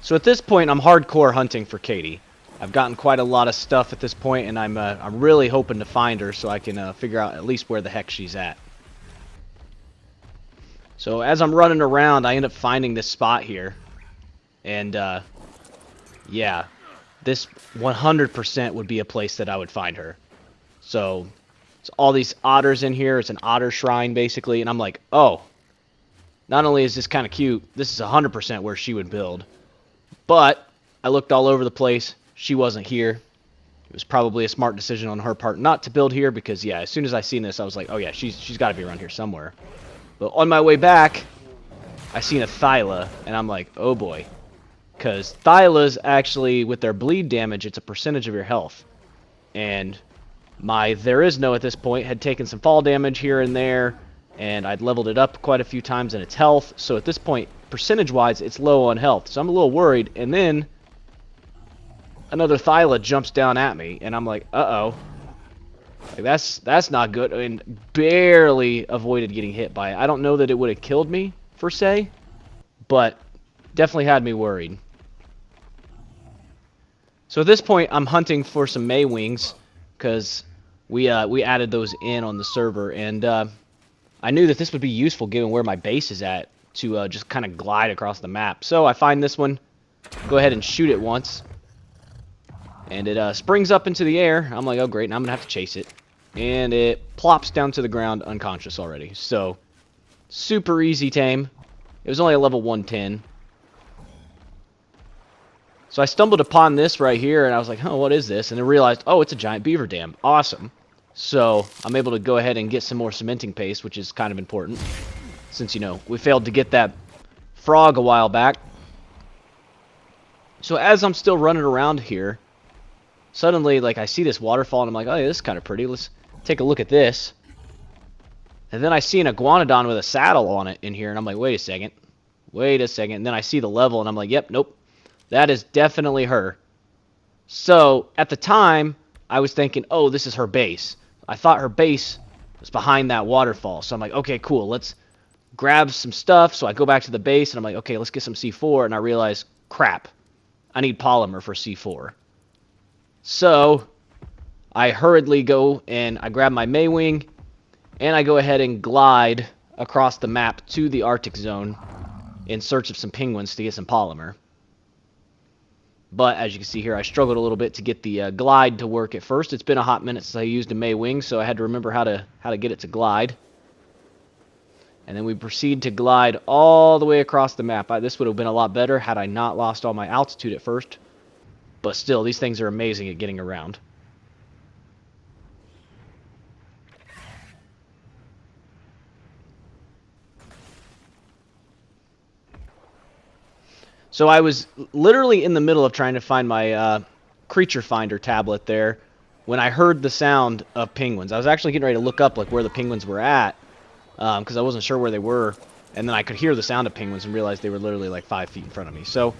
So at this point, I'm hardcore hunting for Katie. I've gotten quite a lot of stuff at this point, and I'm really hoping to find her so I can figure out at least where the heck she's at. So as I'm running around, I end up finding this spot here. And, yeah, this 100% would be a place that I would find her. So, it's all these otters in here. It's an otter shrine, basically. And I'm like, oh, not only is this kind of cute, this is 100% where she would build. But I looked all over the place. She wasn't here. It was probably a smart decision on her part not to build here because, yeah, as soon as I seen this, I was like, oh, yeah, she's got to be around here somewhere. But on my way back, I seen a Thyla, and I'm like, oh, boy. Because Thylas actually, with their bleed damage, it's a percentage of your health. And my There Is No at this point had taken some fall damage here and there, and I'd leveled it up quite a few times in its health. So at this point, percentage-wise, it's low on health. So I'm a little worried. And then another Thyla jumps down at me, and I'm like, uh-oh. Like, that's not good. I mean, barely avoided getting hit by it. I don't know that it would have killed me, per se, but definitely had me worried. So at this point, I'm hunting for some May wings, because we added those in on the server, and I knew that this would be useful given where my base is at to just kind of glide across the map. So I find this one, go ahead and shoot it once, and it springs up into the air. I'm like, oh great, now I'm gonna have to chase it, and it plops down to the ground unconscious already. So super easy tame. It was only a level 110. So I stumbled upon this right here, and I was like, oh, what is this? And then realized, oh, it's a giant beaver dam. Awesome. So I'm able to go ahead and get some more cementing paste, which is kind of important. Since, you know, we failed to get that frog a while back. So as I'm still running around here, suddenly, like, I see this waterfall, and I'm like, oh, yeah, this is kind of pretty. Let's take a look at this. And then I see an iguanodon with a saddle on it in here, and I'm like, wait a second. Wait a second. And then I see the level, and I'm like, yep, nope. That is definitely her. So, at the time, I was thinking, oh, this is her base. I thought her base was behind that waterfall. So I'm like, okay, cool. Let's grab some stuff. So I go back to the base, and I'm like, okay, let's get some C4. And I realize, crap, I need polymer for C4. So, I hurriedly go and I grab my Maywing, and I go ahead and glide across the map to the Arctic zone in search of some penguins to get some polymer. But as you can see here, I struggled a little bit to get the glide to work at first. It's been a hot minute since I used a May wing, so I had to remember how to get it to glide. And then we proceed to glide all the way across the map. This would have been a lot better had I not lost all my altitude at first. But still, these things are amazing at getting around. So I was literally in the middle of trying to find my creature finder tablet there when I heard the sound of penguins. I was actually getting ready to look up like where the penguins were at because I wasn't sure where they were, and then I could hear the sound of penguins and realized they were literally like 5 feet in front of me. So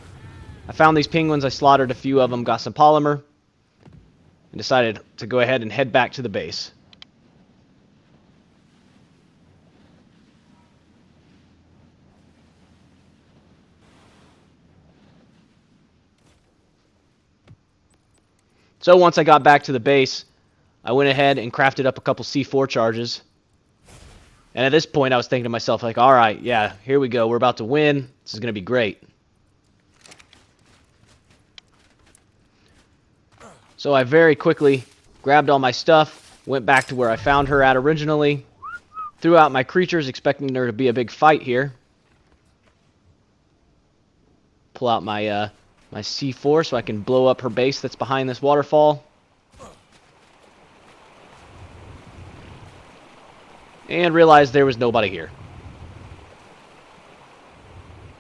I found these penguins, I slaughtered a few of them, got some polymer, and decided to go ahead and head back to the base. So once I got back to the base, I went ahead and crafted up a couple C4 charges. And at this point, I was thinking to myself, like, all right, yeah, here we go. We're about to win. This is going to be great. So I very quickly grabbed all my stuff, went back to where I found her at originally, threw out my creatures, expecting there to be a big fight here. Pull out my my C4 so I can blow up her base that's behind this waterfall. And realized there was nobody here.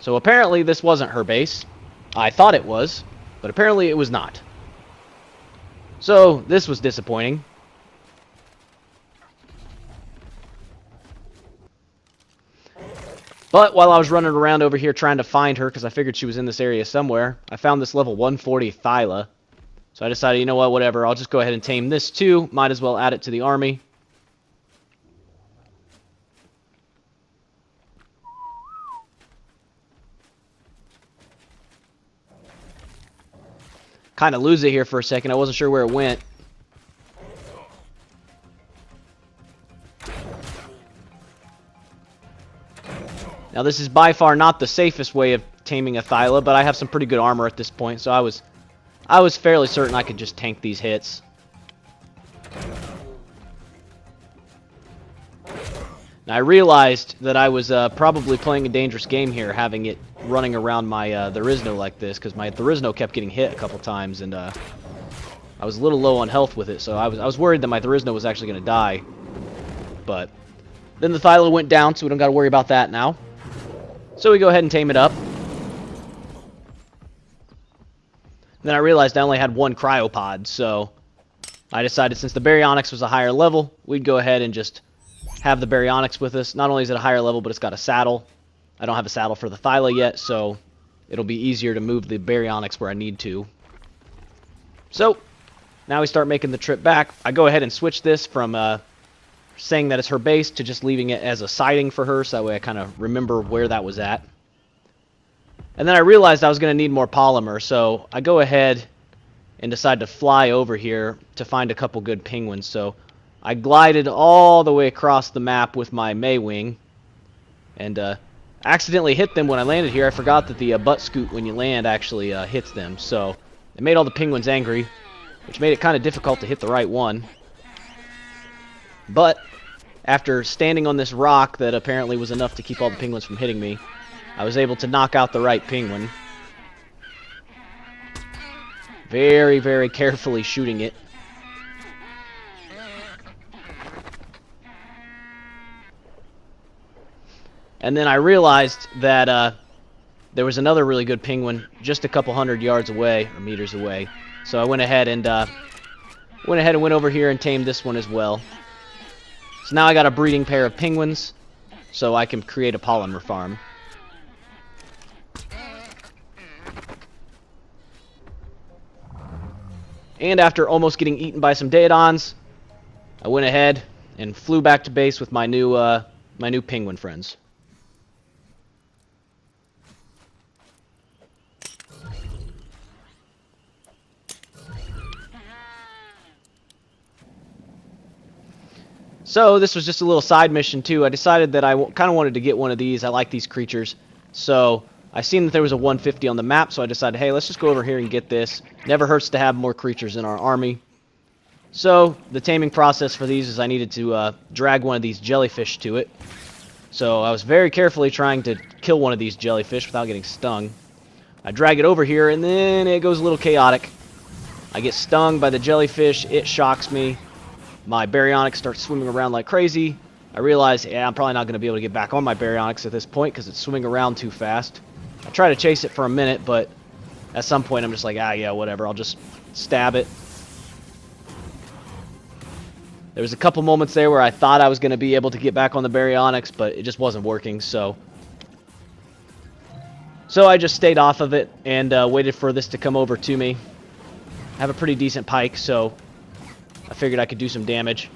So apparently this wasn't her base. I thought it was, but apparently it was not. So this was disappointing. But while I was running around over here trying to find her, because I figured she was in this area somewhere, I found this level 140 Thyla. So I decided, you know what, whatever, I'll just go ahead and tame this too. Might as well add it to the army. kind of lose it here for a second. I wasn't sure where it went. Now, this is by far not the safest way of taming a Thyla, but I have some pretty good armor at this point, so I was fairly certain I could just tank these hits. Now, I realized that I was probably playing a dangerous game here, having it running around my Therizno like this, because my Therizno kept getting hit a couple times, and I was a little low on health with it, so I was worried that my Therizno was actually going to die. But then the Thyla went down, so we don't got to worry about that now. So we go ahead and tame it up. Then I realized I only had one cryopod, so I decided since the Baryonyx was a higher level, we'd go ahead and just have the Baryonyx with us. Not only is it a higher level, but it's got a saddle. I don't have a saddle for the Thyla yet, so it'll be easier to move the Baryonyx where I need to. So, now we start making the trip back. I go ahead and switch this from saying that it's her base to just leaving it as a siding for her, so that way I kind of remember where that was at. And then I realized I was going to need more polymer, so I go ahead and decide to fly over here to find a couple good penguins. So I glided all the way across the map with my Maywing, and accidentally hit them when I landed here. I forgot that the butt scoot when you land actually hits them, so it made all the penguins angry, which made it kind of difficult to hit the right one. But after standing on this rock that apparently was enough to keep all the penguins from hitting me, I was able to knock out the right penguin. Very, very carefully shooting it. And then I realized that there was another really good penguin just a couple hundred yards away, or meters away. So I went ahead and went over here and tamed this one as well. So now I got a breeding pair of penguins, so I can create a polymer farm. And after almost getting eaten by some Daedons, I went ahead and flew back to base with my new penguin friends. So this was just a little side mission too. I decided that I kind of wanted to get one of these. I like these creatures. So I seen that there was a 150 on the map, so I decided, hey, let's just go over here and get this. Never hurts to have more creatures in our army. So the taming process for these is I needed to drag one of these jellyfish to it. So I was very carefully trying to kill one of these jellyfish without getting stung. I drag it over here, and then it goes a little chaotic. I get stung by the jellyfish. It shocks me. My Baryonyx starts swimming around like crazy. I realize, yeah, I'm probably not going to be able to get back on my Baryonyx at this point because it's swimming around too fast. I try to chase it for a minute, but at some point I'm just like, yeah, whatever. I'll just stab it. There was a couple moments there where I thought I was going to be able to get back on the Baryonyx, but it just wasn't working, so I just stayed off of it and waited for this to come over to me. I have a pretty decent pike, so I figured I could do some damage.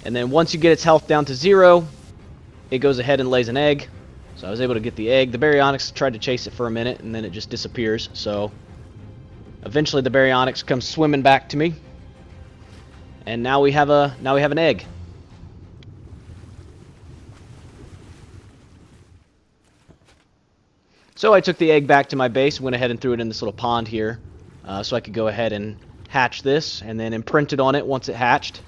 And then once you get its health down to 0, it goes ahead and lays an egg. So I was able to get the egg. The Baryonyx tried to chase it for a minute, and then it just disappears. So eventually the Baryonyx comes swimming back to me. And now we have an egg. So I took the egg back to my base and went ahead and threw it in this little pond here, so I could go ahead and hatch this and then imprint it on it once it hatched.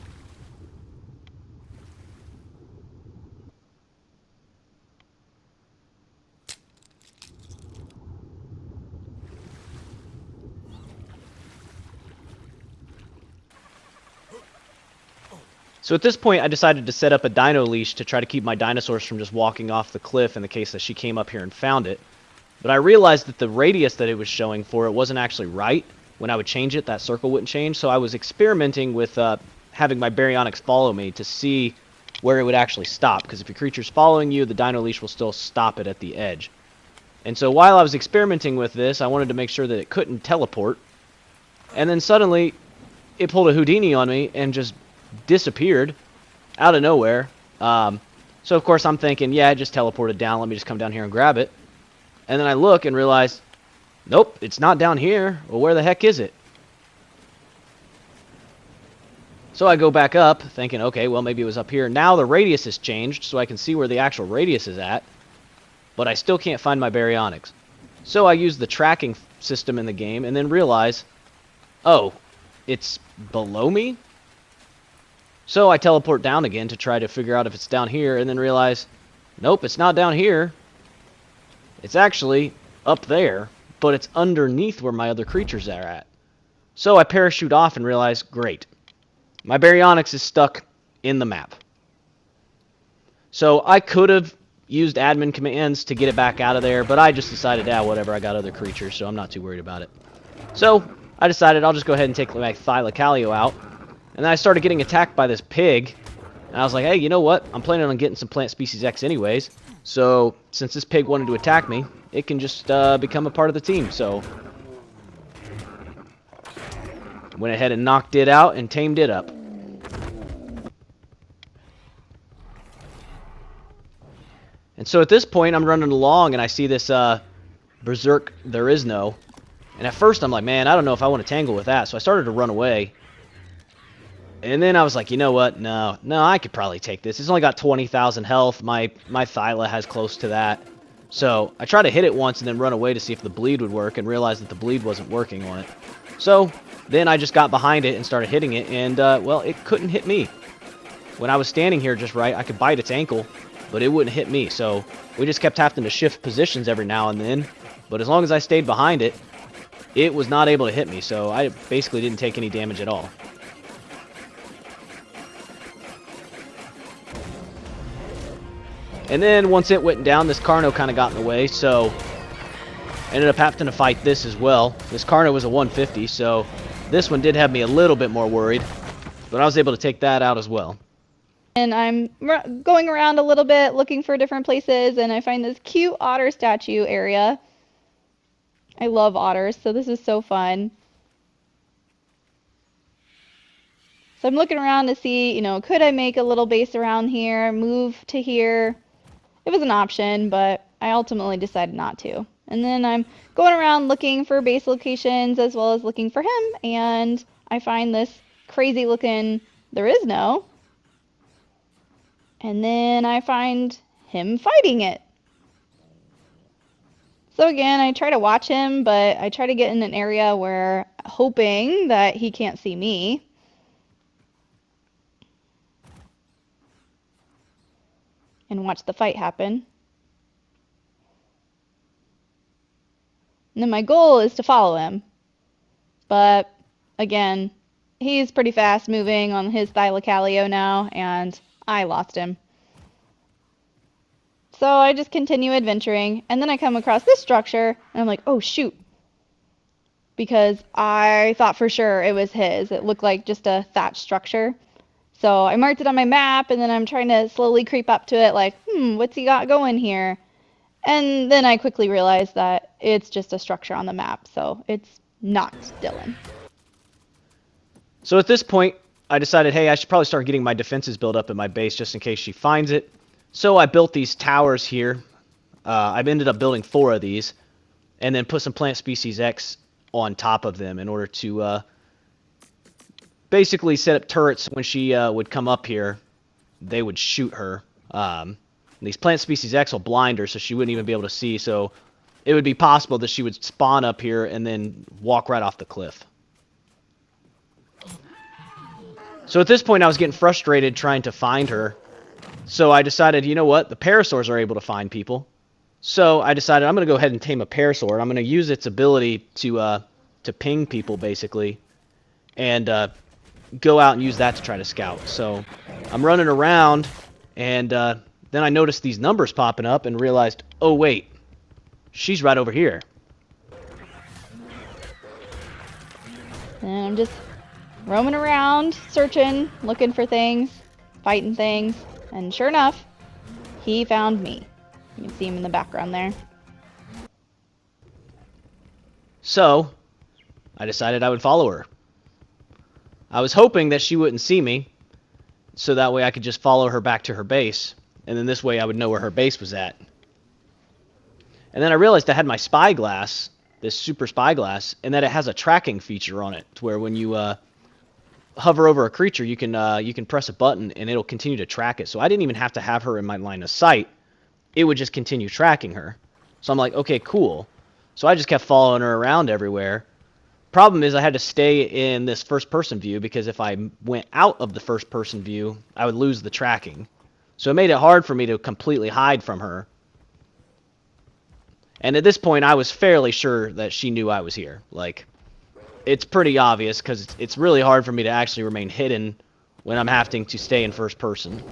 So at this point, I decided to set up a dino leash to try to keep my dinosaurs from just walking off the cliff in the case that she came up here and found it. But I realized that the radius that it was showing for it wasn't actually right. When I would change it, that circle wouldn't change. So I was experimenting with having my Baryonyx follow me to see where it would actually stop. Because if your creature's following you, the dino leash will still stop it at the edge. And so while I was experimenting with this, I wanted to make sure that it couldn't teleport. And then suddenly, it pulled a Houdini on me and just disappeared out of nowhere. So of course I'm thinking, yeah, it just teleported down. Let me just come down here and grab it. And then I look and realize Nope, it's not down here. Well, where the heck is it? So I go back up, thinking, okay, well, maybe it was up here. Now the radius has changed, so I can see where the actual radius is at. But I still can't find my baryonyx. So I use the tracking system in the game, and then realize, oh, it's below me? So I teleport down again to try to figure out if it's down here, and then realize, nope, it's not down here. It's actually up there, but it's underneath where my other creatures are at. So I parachute off and realize, great. My baryonyx is stuck in the map. So I could have used admin commands to get it back out of there, but I just decided, whatever, I got other creatures, so I'm not too worried about it. So I decided I'll just go ahead and take my Thylacalio out. And then I started getting attacked by this pig. And I was like, hey, you know what? I'm planning on getting some plant species X anyways. So since this pig wanted to attack me, it can just become a part of the team. So went ahead and knocked it out and tamed it up. And so at this point, I'm running along and I see this Berserk There Is No. And at first I'm like, man, I don't know if I want to tangle with that. So I started to run away. And then I was like, you know what? No, I could probably take this. It's only got 20,000 health. My Thyla has close to that. So I tried to hit it once and then run away to see if the bleed would work and realized that the bleed wasn't working on it. So then I just got behind it and started hitting it. And, well, it couldn't hit me. When I was standing here just right, I could bite its ankle, but it wouldn't hit me. So we just kept having to shift positions every now and then. But as long as I stayed behind it, it was not able to hit me. So I basically didn't take any damage at all. And then once it went down, this Carno kind of got in the way, so I ended up having to fight this as well. This Carno was a 150, so this one did have me a little bit more worried, but I was able to take that out as well. And I'm going around a little bit looking for different places, and I find this cute otter statue area. I love otters, so this is so fun. So I'm looking around to see, you know, could I make a little base around here, move to here? It was an option, but I ultimately decided not to. And then I'm going around looking for base locations as well as looking for him, and I find this crazy looking There Is No. And then I find him fighting it. So again, I try to watch him, but I try to get in an area where hoping that he can't see me. And watch the fight happen. And then my goal is to follow him. But again, he's pretty fast moving on his Thylacalio now, and I lost him. So I just continue adventuring, and then I come across this structure, and I'm like, oh shoot. Because I thought for sure it was his. It looked like just a thatched structure. So I marked it on my map, and then I'm trying to slowly creep up to it like, what's he got going here? And then I quickly realized that it's just a structure on the map, so it's not Dylan. So at this point, I decided, hey, I should probably start getting my defenses built up at my base just in case she finds it. So I built these towers here. I've ended up building 4 of these, and then put some plant species X on top of them in order to basically set up turrets. When she would come up here, they would shoot her. These plant species X will blind her, so she wouldn't even be able to see. So it would be possible that she would spawn up here and then walk right off the cliff. So at this point, I was getting frustrated trying to find her. So I decided, you know what? The parasaurs are able to find people. So I decided I'm going to go ahead and tame a parasaur. I'm going to use its ability to ping people, basically, and go out and use that to try to scout. So I'm running around, and then I noticed these numbers popping up and realized, oh wait, she's right over here. And I'm just roaming around, searching, looking for things, fighting things, and sure enough, he found me. You can see him in the background there. So I decided I would follow her. I was hoping that she wouldn't see me, so that way I could just follow her back to her base, and then this way I would know where her base was at. And then I realized I had my spyglass this super spyglass, and that it has a tracking feature on it, to where when you hover over a creature, you can press a button and it'll continue to track it. So I didn't even have to have her in my line of sight; it would just continue tracking her. So I'm like, okay, cool. So I just kept following her around everywhere. Problem is, I had to stay in this first-person view because if I went out of the first-person view, I would lose the tracking. So it made it hard for me to completely hide from her. And at this point, I was fairly sure that she knew I was here. Like, it's pretty obvious because it's really hard for me to actually remain hidden when I'm having to stay in first person.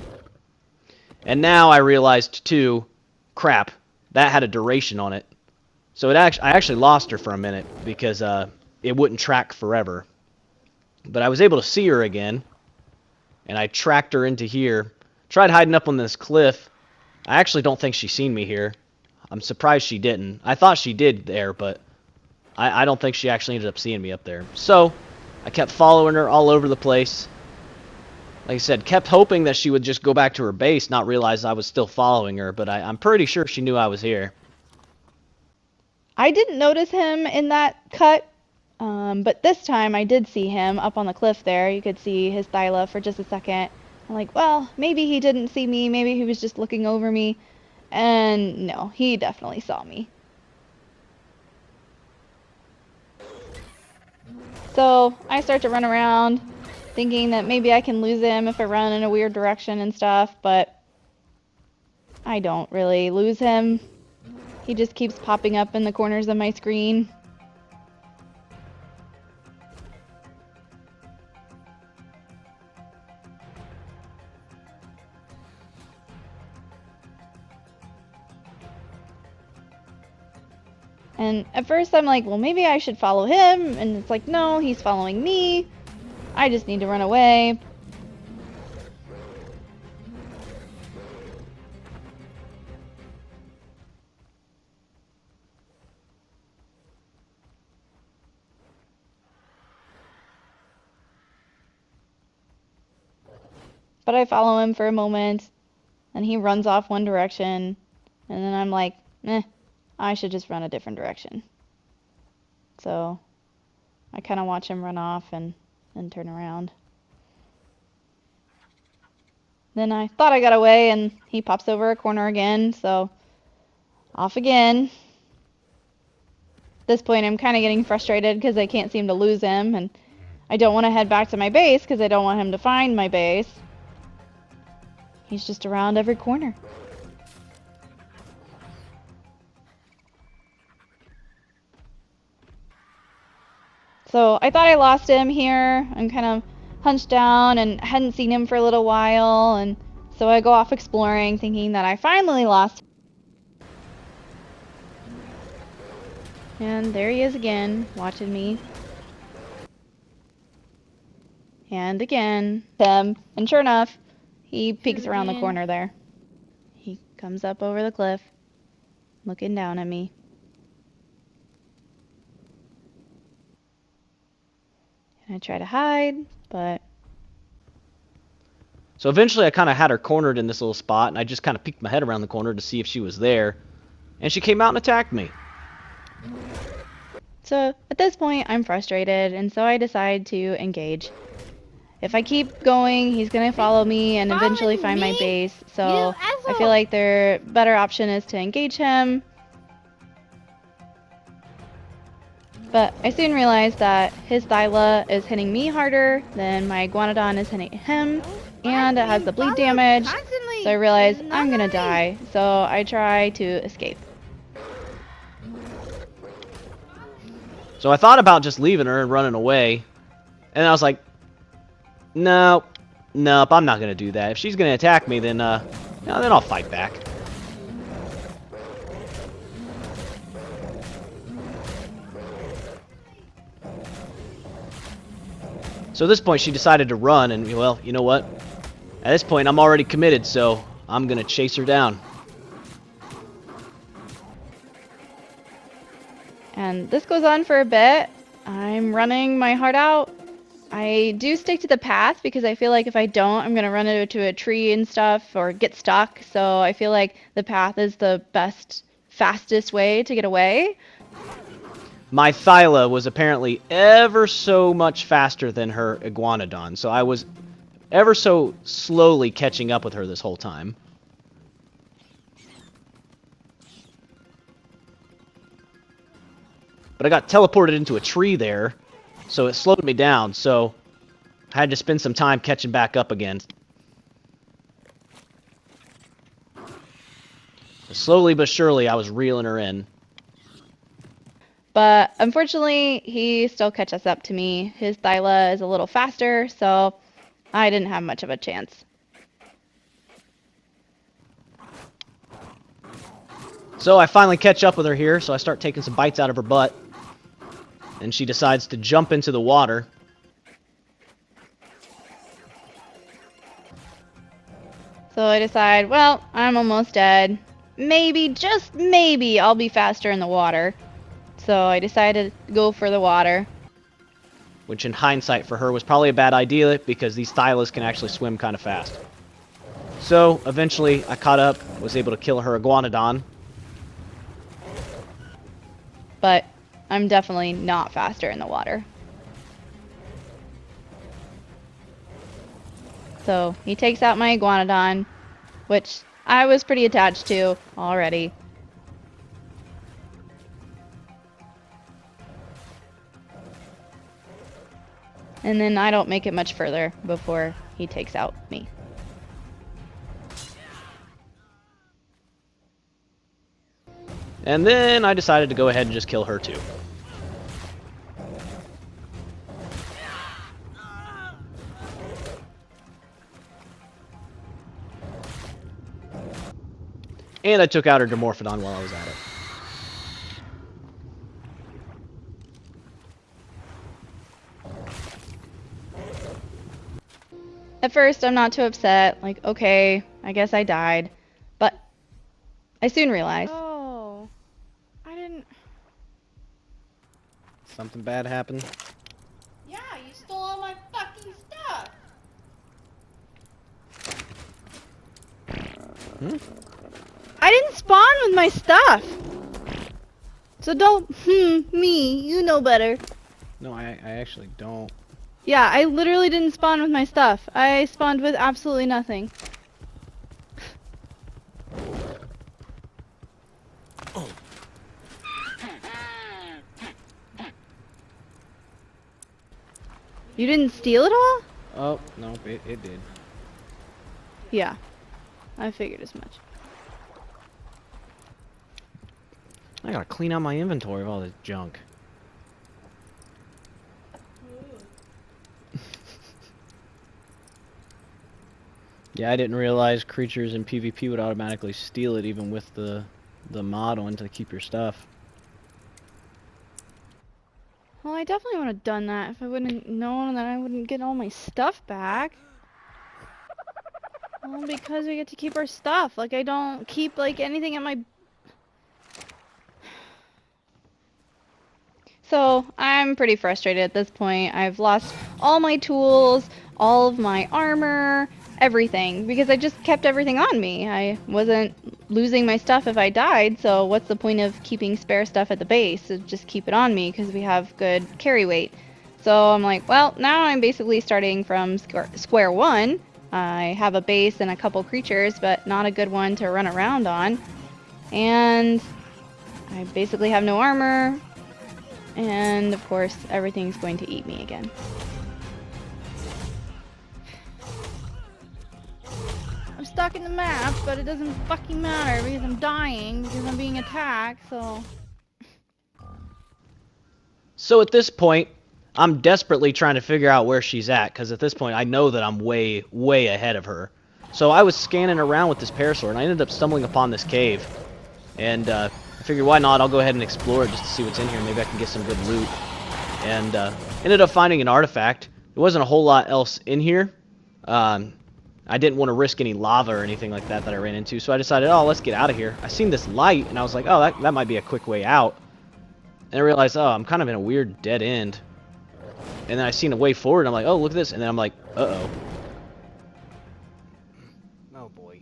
And now I realized, too, crap, that had a duration on it. So I actually lost her for a minute because it wouldn't track forever. But I was able to see her again, and I tracked her into here. Tried hiding up on this cliff. I actually don't think she's seen me here. I'm surprised she didn't. I thought she did there, but I don't think she actually ended up seeing me up there. So I kept following her all over the place. Like I said, kept hoping that she would just go back to her base, not realize I was still following her, but I'm pretty sure she knew I was here. I didn't notice him in that cut, but this time I did see him up on the cliff there. You could see his thyla for just a second. I'm like, well, maybe he didn't see me. Maybe he was just looking over me. And no, he definitely saw me. So I start to run around, thinking that maybe I can lose him if I run in a weird direction and stuff, but I don't really lose him. He just keeps popping up in the corners of my screen. And at first I'm like, well, maybe I should follow him. And it's like, no, he's following me. I just need to run away. But I follow him for a moment, and he runs off one direction. And then I'm like, I should just run a different direction. So I kind of watch him run off and turn around. Then I thought I got away, and he pops over a corner again, so off again. At this point, I'm kind of getting frustrated because I can't seem to lose him, and I don't want to head back to my base because I don't want him to find my base. He's just around every corner. So I thought I lost him here. I'm kind of hunched down and hadn't seen him for a little while, and so I go off exploring thinking that I finally lost him. And there he is again, watching me. And again, him. And sure enough, he peeks around the corner there. He comes up over the cliff, looking down at me. And I try to hide, but... So eventually I kind of had her cornered in this little spot, and I just kind of peeked my head around the corner to see if she was there. And she came out and attacked me. So at this point, I'm frustrated, and so I decide to engage. If I keep going, he's going to follow me and eventually find my base. So I feel like their better option is to engage him. But I soon realized that his thyla is hitting me harder than my iguanodon is hitting him, and it has the bleed damage. So I realize I'm going to die. So I try to escape. So I thought about just leaving her and running away. And I was like, nope, I'm not going to do that. If she's going to attack me, then I'll fight back. So at this point, she decided to run, and, well, you know what? At this point, I'm already committed, so I'm going to chase her down. And this goes on for a bit. I'm running my heart out. I do stick to the path because I feel like if I don't, I'm going to run into a tree and stuff or get stuck. So I feel like the path is the best, fastest way to get away. my Thyla was apparently ever so much faster than her Iguanodon, so I was ever so slowly catching up with her this whole time. But I got teleported into a tree there, so it slowed me down, so I had to spend some time catching back up again. Slowly but surely, I was reeling her in. But unfortunately, he still catches up to me. His Thyla is a little faster, so I didn't have much of a chance. So I finally catch up with her here, so I start taking some bites out of her butt. And she decides to jump into the water. So I decide, well, I'm almost dead. Maybe, just maybe, I'll be faster in the water. So I decided to go for the water. Which in hindsight for her was probably a bad idea because these Thylas can actually swim kind of fast. So eventually I caught up, was able to kill her Iguanodon. But I'm definitely not faster in the water. So he takes out my Iguanodon, which I was pretty attached to already. And then I don't make it much further before he takes out me. And then I decided to go ahead and just kill her too. And I took out her Dimorphodon while I was at it. At first, I'm not too upset. Like, okay, I guess I died. But I soon realized. Oh, I didn't. Something bad happened? Yeah, you stole all my fucking stuff. I didn't spawn with my stuff. So don't, me, you know better. No, I actually don't. Yeah, I literally didn't spawn with my stuff. I spawned with absolutely nothing. You didn't steal it all? Oh, no, it did. Yeah, I figured as much. I gotta clean out my inventory of all this junk. Yeah, I didn't realize creatures in PvP would automatically steal it even with the mod on to keep your stuff. Well, I definitely would have done that if I wouldn't known that I wouldn't get all my stuff back. Well, because we get to keep our stuff. Like, I don't keep, like, anything at my... So I'm pretty frustrated at this point. I've lost all my tools, all of my armor, everything, because I just kept everything on me. I wasn't losing my stuff if I died, so what's the point of keeping spare stuff at the base? So just keep it on me because we have good carry weight. So I'm like, well, now I'm basically starting from square one. I have a base and a couple creatures, but not a good one to run around on. And I basically have no armor. And of course, everything's going to eat me again. I'm stuck in the map, but it doesn't fucking matter because I'm dying because I'm being attacked, so... So at this point, I'm desperately trying to figure out where she's at, because at this point I know that I'm way, way ahead of her. So I was scanning around with this parasaur, and I ended up stumbling upon this cave. And I figured, why not? I'll go ahead and explore it just to see what's in here. Maybe I can get some good loot. And ended up finding an artifact. There wasn't a whole lot else in here. I didn't want to risk any lava or anything like that I ran into, so I decided, oh, let's get out of here. I seen this light, and I was like, oh, that might be a quick way out. And I realized, oh, I'm kind of in a weird dead end. And then I seen a way forward, and I'm like, oh, look at this. And then I'm like, uh-oh. Oh, boy.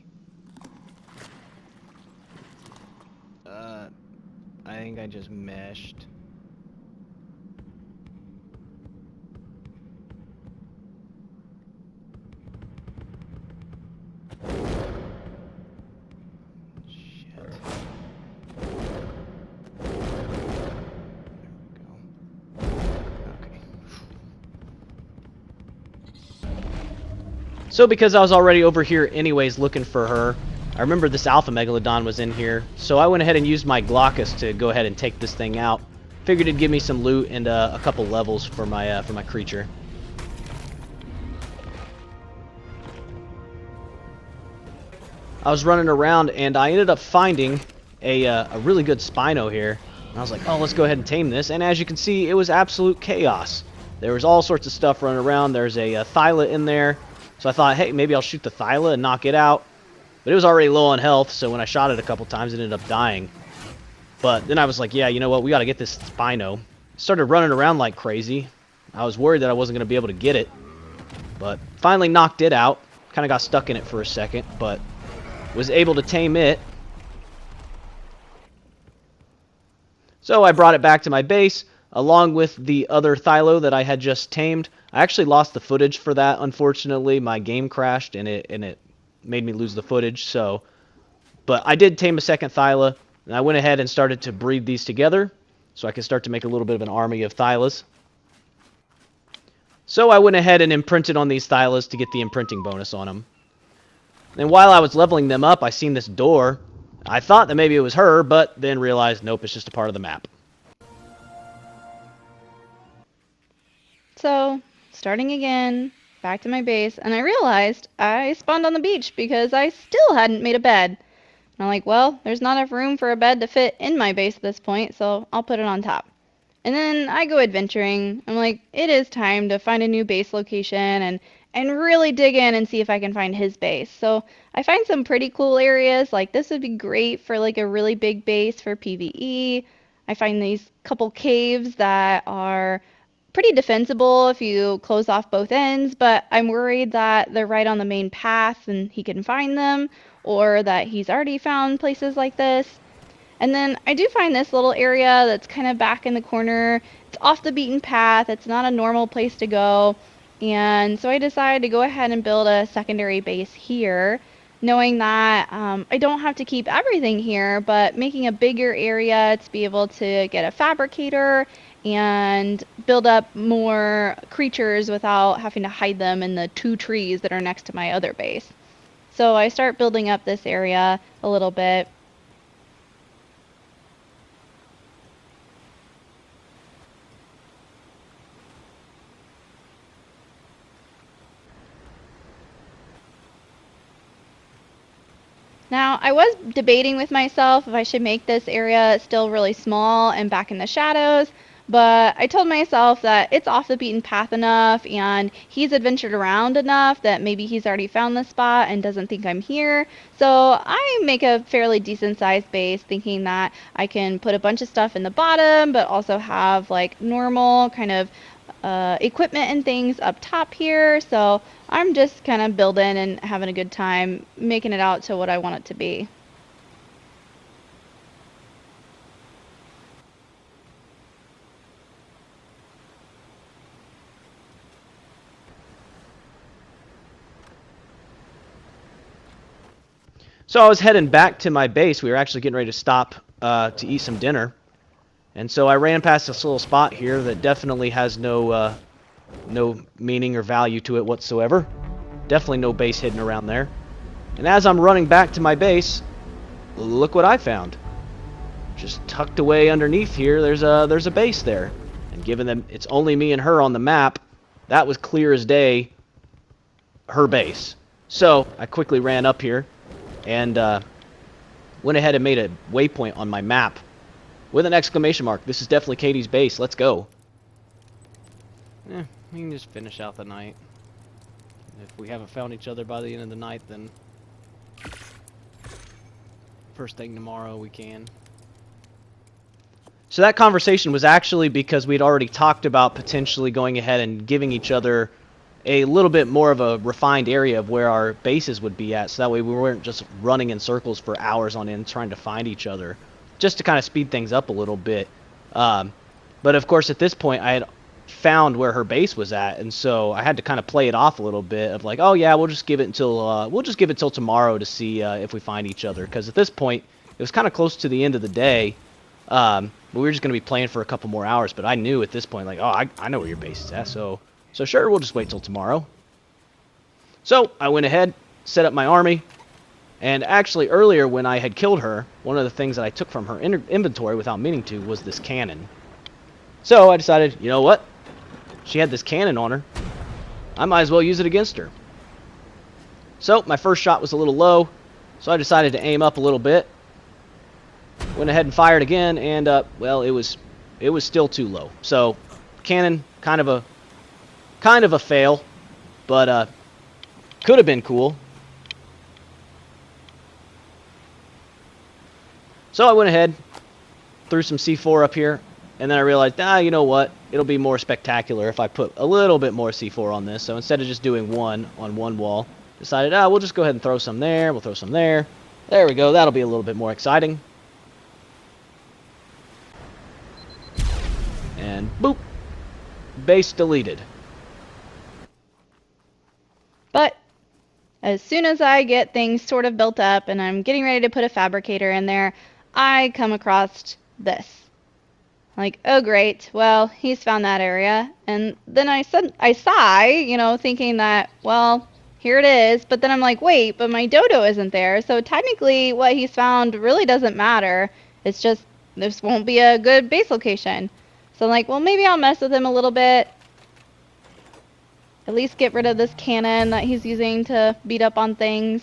I think I just meshed. So because I was already over here anyways looking for her, I remember this Alpha Megalodon was in here, so I went ahead and used my Glaucus to go ahead and take this thing out. Figured it'd give me some loot and a couple levels for my creature. I was running around and I ended up finding a really good Spino here. And I was like, oh, let's go ahead and tame this. And as you can see, it was absolute chaos. There was all sorts of stuff running around. There's a Thyla in there. So I thought, hey, maybe I'll shoot the Thyla and knock it out. But it was already low on health, so when I shot it a couple times, it ended up dying. But then I was like, yeah, you know what? We got to get this Spino. Started running around like crazy. I was worried that I wasn't going to be able to get it. But finally knocked it out. Kind of got stuck in it for a second, but was able to tame it. So I brought it back to my base, along with the other Thylo that I had just tamed. I actually lost the footage for that, unfortunately. My game crashed, and it made me lose the footage. So, but I did tame a second Thyla, and I went ahead and started to breed these together, so I could start to make a little bit of an army of Thylas. So I went ahead and imprinted on these Thylas to get the imprinting bonus on them. And while I was leveling them up, I seen this door. I thought that maybe it was her, but then realized, nope, it's just a part of the map. So, starting again, back to my base, and I realized I spawned on the beach because I still hadn't made a bed. And I'm like, well, there's not enough room for a bed to fit in my base at this point, so I'll put it on top. And then I go adventuring. I'm like, it is time to find a new base location and really dig in and see if I can find his base. So I find some pretty cool areas. Like this would be great for like a really big base for PvE. I find these couple caves that are pretty defensible if you close off both ends, but I'm worried that they're right on the main path and he can find them, or that he's already found places like this. And then I do find this little area that's kind of back in the corner. It's off the beaten path. It's not a normal place to go. And so I decided to go ahead and build a secondary base here, knowing that I don't have to keep everything here, but making a bigger area to be able to get a fabricator and build up more creatures without having to hide them in the 2 trees that are next to my other base. So I start building up this area a little bit. Now, I was debating with myself if I should make this area still really small and back in the shadows, but I told myself that it's off the beaten path enough and he's adventured around enough that maybe he's already found this spot and doesn't think I'm here. So I make a fairly decent sized base thinking that I can put a bunch of stuff in the bottom, but also have like normal kind of equipment and things up top here. So I'm just kind of building and having a good time making it out to what I want it to be. So I was heading back to my base. We were actually getting ready to stop to eat some dinner. And so I ran past this little spot here that definitely has no meaning or value to it whatsoever. Definitely no base hidden around there. And as I'm running back to my base, look what I found. Just tucked away underneath here, there's a base there. And given that it's only me and her on the map, that was clear as day her base. So I quickly ran up here and went ahead and made a waypoint on my map with an exclamation mark. This is definitely Katie's base. Let's go. We can just finish out the night. If we haven't found each other by the end of the night, then first thing tomorrow we can. So that conversation was actually because we'd already talked about potentially going ahead and giving each other a little bit more of a refined area of where our bases would be at, so that way we weren't just running in circles for hours on end trying to find each other, just to kind of speed things up a little bit. But of course at this point I had found where her base was at, and so I had to kind of play it off a little bit of like, oh yeah, we'll just give it till tomorrow to see if we find each other, because at this point it was kind of close to the end of the day. But we were just going to be playing for a couple more hours, but I knew at this point, like, oh, I know where your base is at, so sure, we'll just wait till tomorrow. So I went ahead, set up my army, and actually earlier when I had killed her, one of the things that I took from her inventory without meaning to was this cannon. So I decided, you know what? She had this cannon on her. I might as well use it against her. So my first shot was a little low, so I decided to aim up a little bit. Went ahead and fired again, and well, it was still too low. So cannon, kind of a fail, but could have been cool. So I went ahead, threw some C4 up here, and then I realized, you know what? It'll be more spectacular if I put a little bit more C4 on this. So instead of just doing one on one wall, decided, we'll just go ahead and throw some there. We'll throw some there. There we go. That'll be a little bit more exciting. And boop. Base deleted. But as soon as I get things sort of built up and I'm getting ready to put a fabricator in there, I come across this. Like, oh great, well, he's found that area. And then I sigh, you know, thinking that, well, here it is. But then I'm like, wait, but my dodo isn't there. So technically what he's found really doesn't matter. It's just this won't be a good base location. So I'm like, well, maybe I'll mess with him a little bit. At least get rid of this cannon that he's using to beat up on things.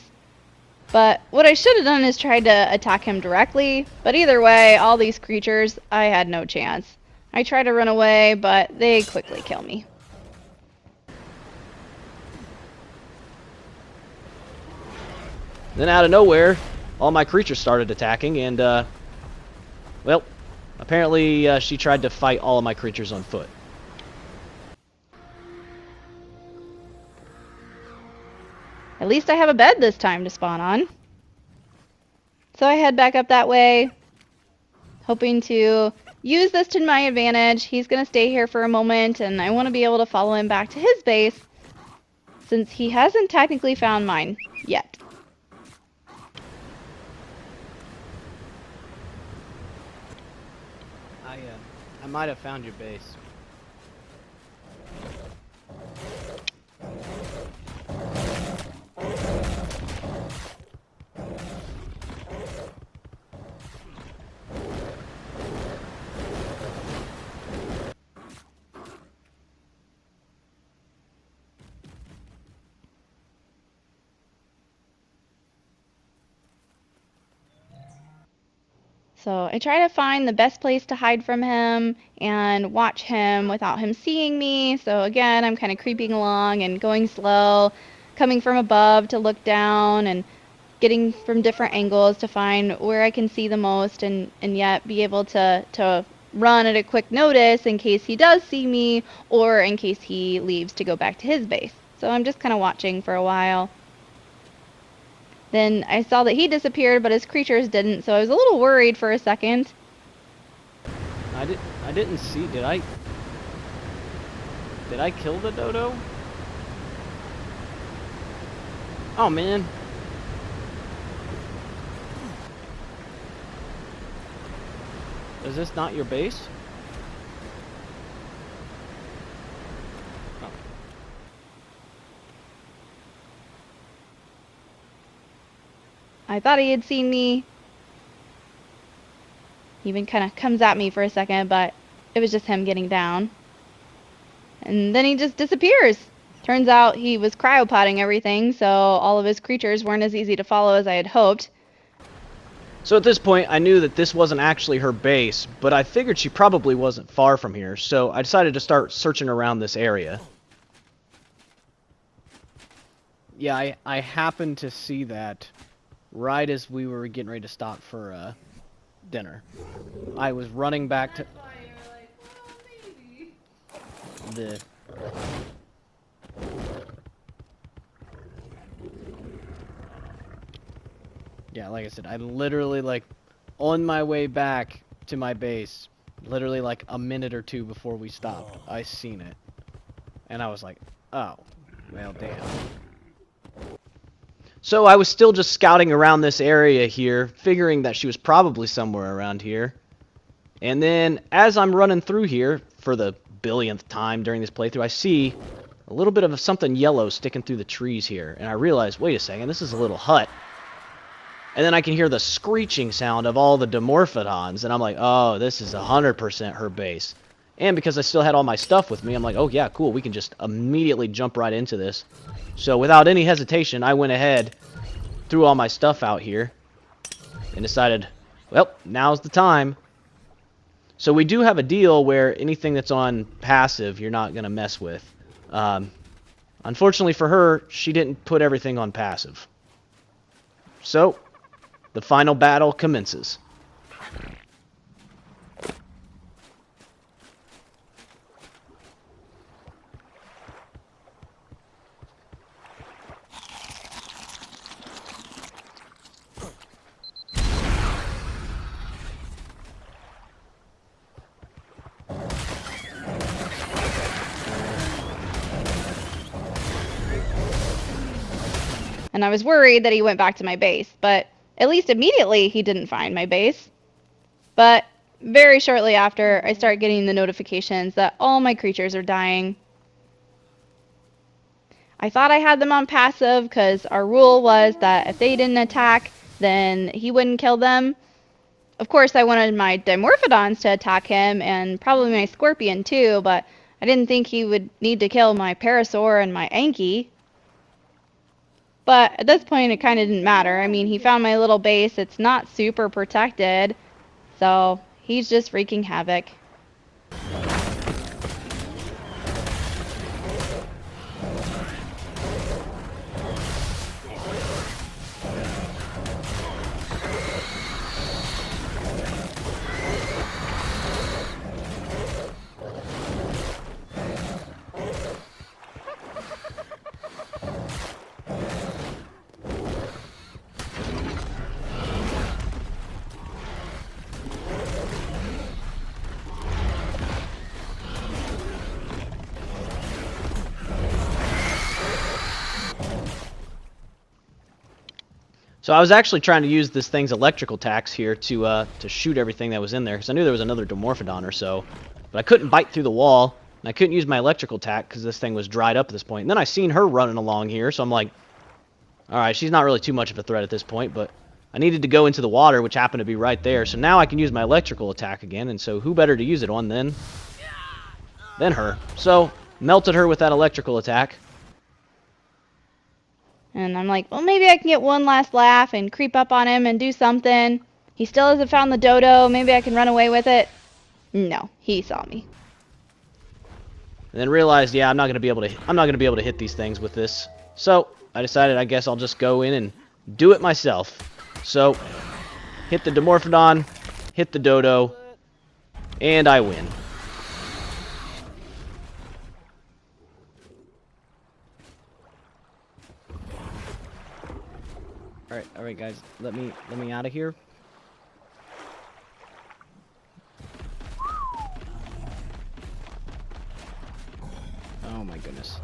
But what I should have done is tried to attack him directly. But either way, all these creatures, I had no chance. I try to run away, but they quickly kill me. Then out of nowhere, all my creatures started attacking, and, well, apparently she tried to fight all of my creatures on foot. At least I have a bed this time to spawn on. So I head back up that way, hoping to use this to my advantage. He's going to stay here for a moment, and I want to be able to follow him back to his base, since he hasn't technically found mine yet. I might have found your base. So I try to find the best place to hide from him and watch him without him seeing me. So again, I'm kind of creeping along and going slow, coming from above to look down and getting from different angles to find where I can see the most and yet be able to run at a quick notice in case he does see me or in case he leaves to go back to his base. So I'm just kind of watching for a while. Then I saw that he disappeared, but his creatures didn't, so I was a little worried for a second. I didn't see. Did I kill the dodo? Oh man. Is this not your base? I thought he had seen me. He even kind of comes at me for a second, but it was just him getting down. And then he just disappears. Turns out he was cryopotting everything, so all of his creatures weren't as easy to follow as I had hoped. So at this point, I knew that this wasn't actually her base, but I figured she probably wasn't far from here, so I decided to start searching around this area. Yeah, I happened to see that right as we were getting ready to stop for dinner. I was running back to the yeah, like I said, I literally, like, on my way back to my base, literally like a minute or two before we stopped, I seen it. And I was like, oh, well, damn. So I was still just scouting around this area here, figuring that she was probably somewhere around here. And then, as I'm running through here, for the billionth time during this playthrough, I see a little bit of something yellow sticking through the trees here. And I realized, wait a second, this is a little hut. And then I can hear the screeching sound of all the Dimorphodons. And I'm like, oh, this is 100% her base. And because I still had all my stuff with me, I'm like, oh yeah, cool, we can just immediately jump right into this. So without any hesitation, I went ahead, threw all my stuff out here, and decided, well, now's the time. So we do have a deal where anything that's on passive, you're not going to mess with. Unfortunately for her, she didn't put everything on passive. So, the final battle commences. And I was worried that he went back to my base, but at least immediately he didn't find my base. But very shortly after, I start getting the notifications that all my creatures are dying. I thought I had them on passive because our rule was that if they didn't attack, then he wouldn't kill them. Of course, I wanted my Dimorphodons to attack him, and probably my Scorpion too, but I didn't think he would need to kill my Parasaur and my Anki. But at this point, it kind of didn't matter. I mean, he found my little base. It's not super protected, so he's just wreaking havoc. So I was actually trying to use this thing's electrical attacks here to shoot everything that was in there, because I knew there was another Dimorphodon or so, but I couldn't bite through the wall, and I couldn't use my electrical attack because this thing was dried up at this point. And then I seen her running along here, so I'm like, alright, she's not really too much of a threat at this point, but I needed to go into the water, which happened to be right there, so now I can use my electrical attack again, and so who better to use it on than her. So, melted her with that electrical attack. And I'm like, well, maybe I can get one last laugh and creep up on him and do something. He still hasn't found the dodo. Maybe I can run away with it. No, he saw me. And then realized, yeah, I'm not gonna be able to hit these things with this. So I decided, I guess I'll just go in and do it myself. So hit the Dimorphodon, hit the dodo, and I win. All right, guys, let me out of here. Oh my goodness.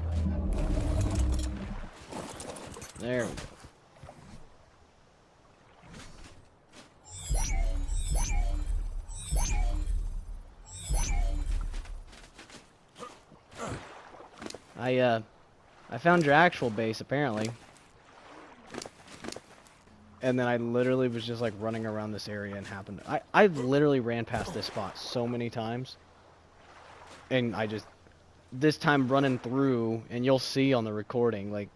There we go. I found your actual base apparently. And then I literally was just like running around this area and happened to, I literally ran past this spot so many times. And this time running through, and you'll see on the recording, like,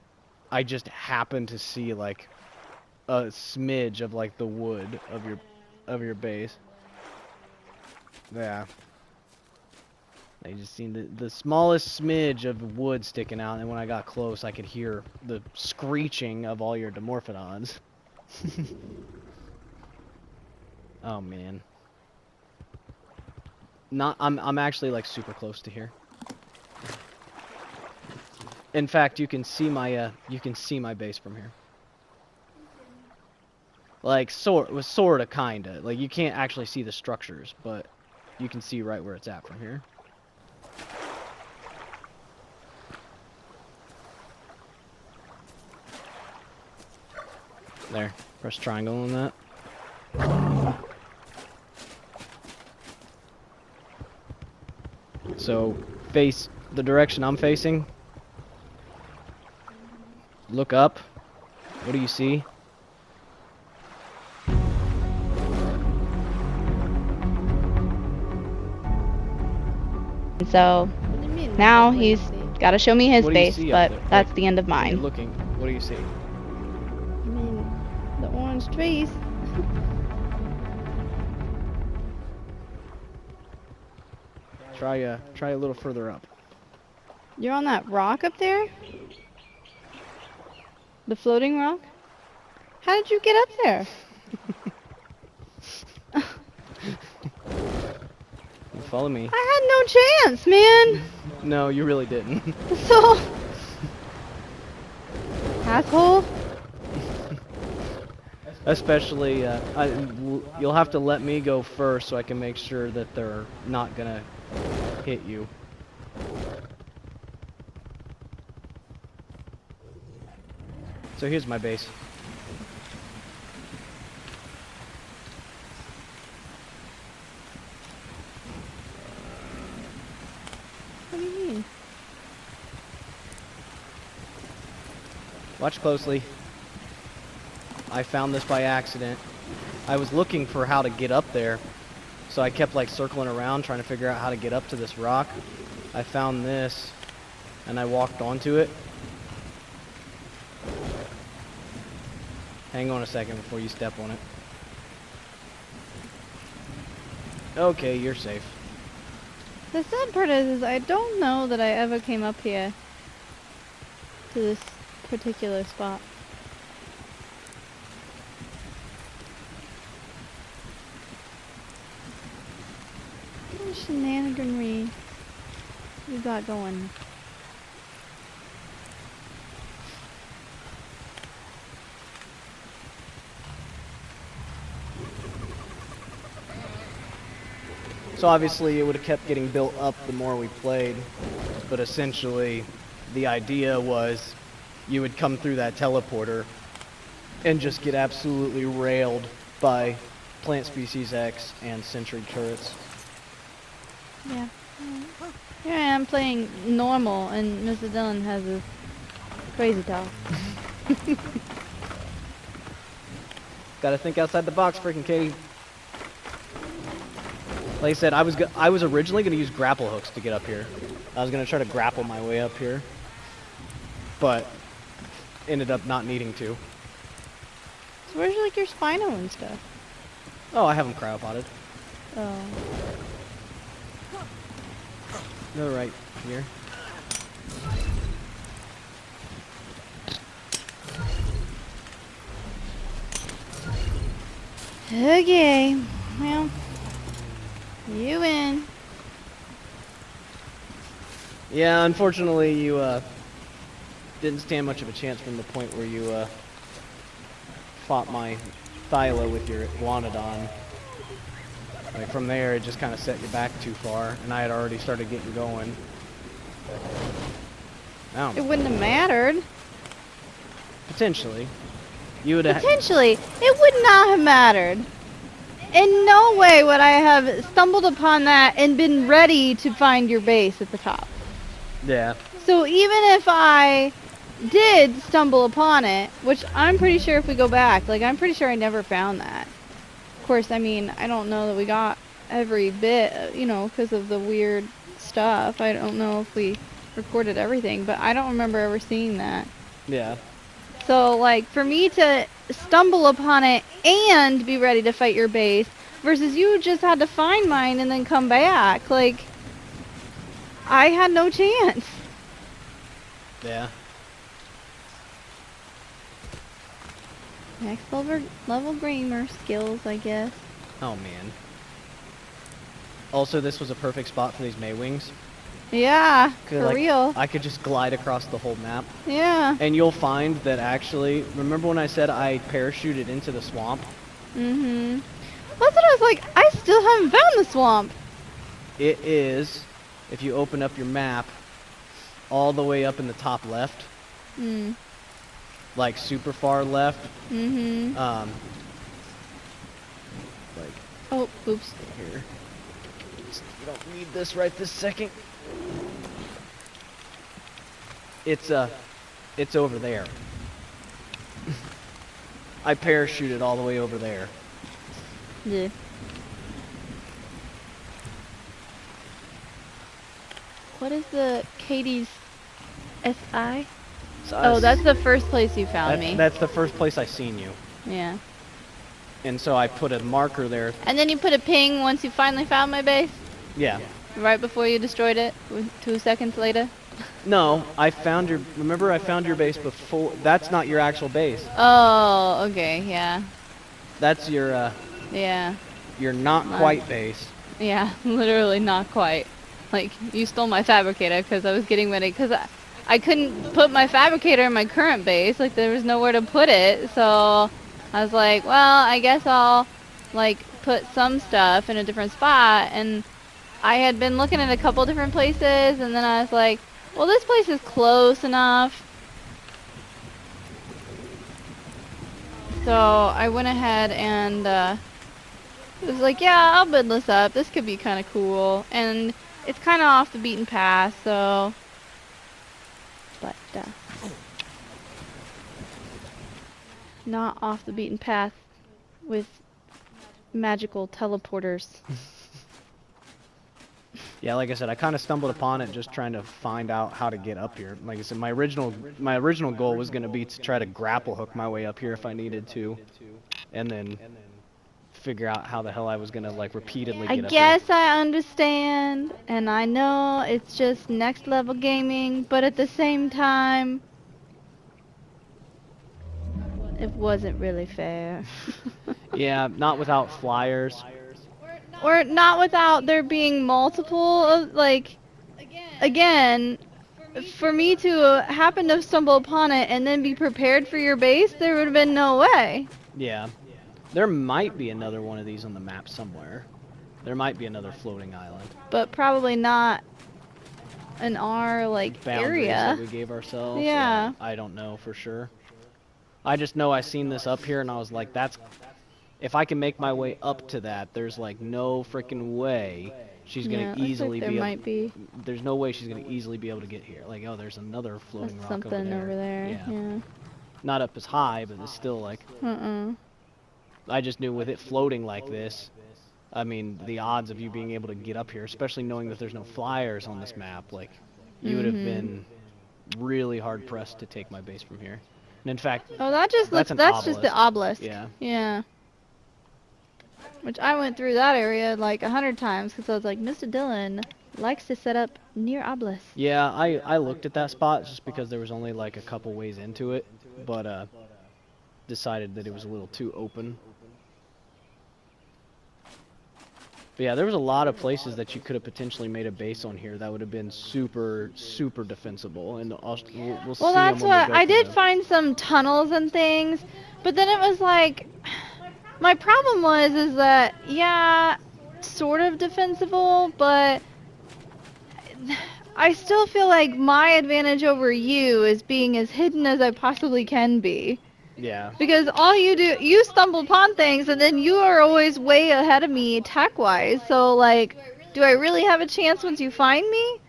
I just happened to see like a smidge of like the wood of your base. Yeah. I just seen the smallest smidge of wood sticking out, and when I got close I could hear the screeching of all your Dimorphodons. Oh man. I'm actually like super close to here. In fact, you can see my base from here. Like sorta kinda. Like you can't actually see the structures, but you can see right where it's at from here. There. Press triangle on that. So face the direction I'm facing. Look up. What do you see? And so What do you mean? now What do you he's see? got to show me his What do you base, see up but there? that's Like, the end of when you're mine. looking, what do you see? I mean, the orange trees. Try a little further up. You're on that rock up there? The floating rock? How did you get up there? You follow me. I had no chance, man. No, you really didn't. So, asshole. Especially, you'll have to let me go first so I can make sure that they're not gonna hit you. So here's my base. What do you mean? Watch closely. I found this by accident. I was looking for how to get up there, so I kept like circling around trying to figure out how to get up to this rock. I found this, and I walked onto it. Hang on a second before you step on it. Okay, you're safe. The sad part is I don't know that I ever came up here to this particular spot. What shenaniganry you got going? So obviously it would have kept getting built up the more we played, but essentially the idea was you would come through that teleporter and just get absolutely railed by Plant Species X and Sentry turrets. Yeah. Here I am playing normal, and Mr. Dillon has his crazy talk. Gotta think outside the box, freaking Katie. Like I said, I was originally gonna use grapple hooks to get up here. I was gonna try to grapple my way up here, but ended up not needing to. So where's like your Spino and stuff? Oh, I have them cryopotted. Oh. They're right here. Okay. Well, you win. Yeah, unfortunately, you didn't stand much of a chance from the point where you fought my Thyla with your Iguanodon. Like from there, it just kind of set you back too far, and I had already started getting going. Now, It wouldn't have mattered. potentially, you would have. Potentially, it would not have mattered. In no way would I have stumbled upon that and been ready to find your base at the top. Yeah. So even if I did stumble upon it, which I'm pretty sure if we go back, like I'm pretty sure I never found that. Of course, I mean, I don't know that we got every bit, you know, because of the weird stuff. I don't know if we recorded everything, but I don't remember ever seeing that. Yeah. So, like, for me to stumble upon it and be ready to fight your base versus you just had to find mine and then come back, like, I had no chance. Yeah. Next level gamer skills, I guess. Oh man. Also, this was a perfect spot for these Maywings. Yeah, 'Cause, for like, real. I could just glide across the whole map. Yeah. And you'll find that actually, remember when I said I parachuted into the swamp? Mm-hmm. That's what I was like, I still haven't found the swamp. It is, if you open up your map, all the way up in the top left, Mm. like super far left, Mm-hmm. like Oh, oops. here. You don't need this right this second. It's over there. I parachuted all the way over there. Yeah. What is the Katie's SI? So Oh, that's the first place you found me. That's the first place I seen you. Yeah. And so I put a marker there. And then you put a ping once you finally found my base? Yeah. Right before you destroyed it? 2 seconds later? No, I found your. Remember, I found your base before. That's not your actual base. Oh, okay, yeah. That's your Yeah. not quite base. Yeah, literally not quite. Like, you stole my fabricator because I was getting ready, because I couldn't put my fabricator in my current base, like there was nowhere to put it, so I was like, well, I guess I'll, like, put some stuff in a different spot, and I had been looking at a couple different places, and then I was like, well, this place is close enough. So I went ahead and was like, yeah, I'll build this up. This could be kind of cool. And it's kind of off the beaten path, so... But, not off the beaten path with magical teleporters. Yeah, like I said, I kind of stumbled upon it just trying to find out how to get up here. Like I said, my original goal was going to be to try to grapple hook my way up here if I needed to, and then figure out how the hell I was going to like repeatedly I get up guess I understand, and I know it's just next level gaming, but at the same time, it wasn't really fair. here. Yeah, not without flyers. Or not without there being multiple of, like, again, for me to happen to stumble upon it and then be prepared for your base, there would have been no way. Yeah. There might be another one of these on the map somewhere. There might be another floating island. But probably not in our, like, Boundaries area. that we gave ourselves. Yeah. I don't know for sure. I just know I seen this up here and I was like, that's... If I can make my way up to that, there's like no freaking way she's Yeah, gonna it looks easily like there be able... might be. There's no way she's gonna easily be able to get here. Like, oh, there's another floating That's rock something over there. Yeah. Not up as high, but it's still like... I just knew with it floating like this, I mean, the odds of you being able to get up here, especially knowing that there's no flyers on this map, like, you would have been really hard pressed to take my base from here. And in fact, Oh, that just looks, that's just the obelisk. Yeah. Yeah. Which I went through that area like 100 times because I was like, Mr. Dillon likes to set up near obelisk. Yeah, I looked at that spot just because there was only like a couple ways into it, but decided that it was a little too open. But yeah, there was a lot of places that you could have potentially made a base on here that would have been super, super defensible, and we'll see. Well, that's them when we what go I to did them. find some tunnels and things, but then it was like, my problem is that, yeah, sort of defensible, but I still feel like my advantage over you is being as hidden as I possibly can be. Yeah. Because all you do, you stumble upon things, and then you are always way ahead of me attack-wise. So, like, do I really have a chance once you find me?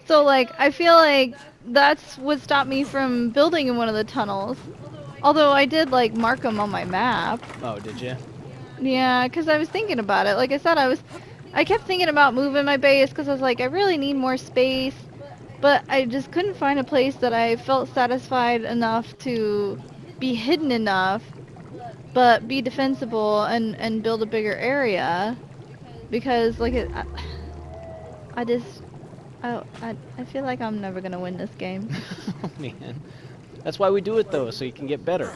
So, like, I feel like that's what stopped me from building in one of the tunnels. Although I did, like, mark them on my map. Oh, did you? Yeah, because I was thinking about it. Like I said, I kept thinking about moving my base because I was like, I really need more space. But I just couldn't find a place that I felt satisfied enough to be hidden enough, but be defensible and build a bigger area. Because, like, I feel like I'm never going to win this game. Oh, man. That's why we do it, though, so you can get better.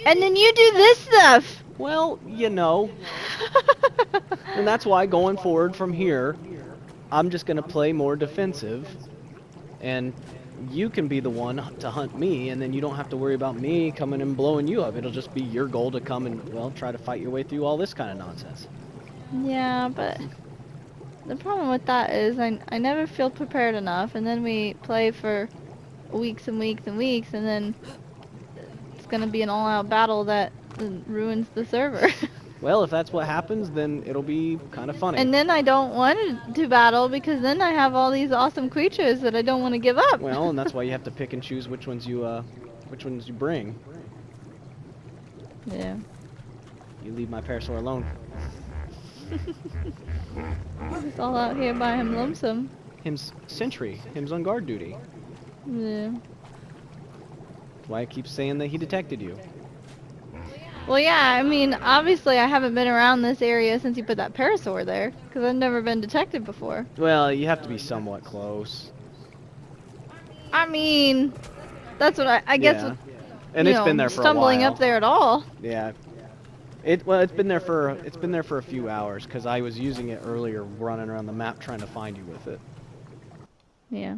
And then you do this stuff! Well, you know. And that's why going forward from here, I'm just going to play more defensive, and you can be the one to hunt me, and then you don't have to worry about me coming and blowing you up. It'll just be your goal to come and, well, try to fight your way through all this kind of nonsense. Yeah, but the problem with that is I never feel prepared enough, and then we play for weeks and weeks and weeks, and then it's gonna be an all-out battle that ruins the server. Well, if that's what happens, then it'll be kind of funny. And then I don't want to battle because then I have all these awesome creatures that I don't want to give up. Well, and that's why you have to pick and choose which ones you bring. Yeah. You leave my parasaur alone. He's all out here by him lonesome. Him's sentry. Him's on guard duty. Yeah. That's why I keep saying that he detected you. Well, yeah, I mean, obviously I haven't been around this area since you put that parasaur there, because I've never been detected before. Well, you have to be somewhat close. I mean, that's what I guess, Yeah. And you it's been know, there for a stumbling while. up there at all. Yeah. It's been there for a few hours because I was using it earlier, running around the map trying to find you with it. Yeah.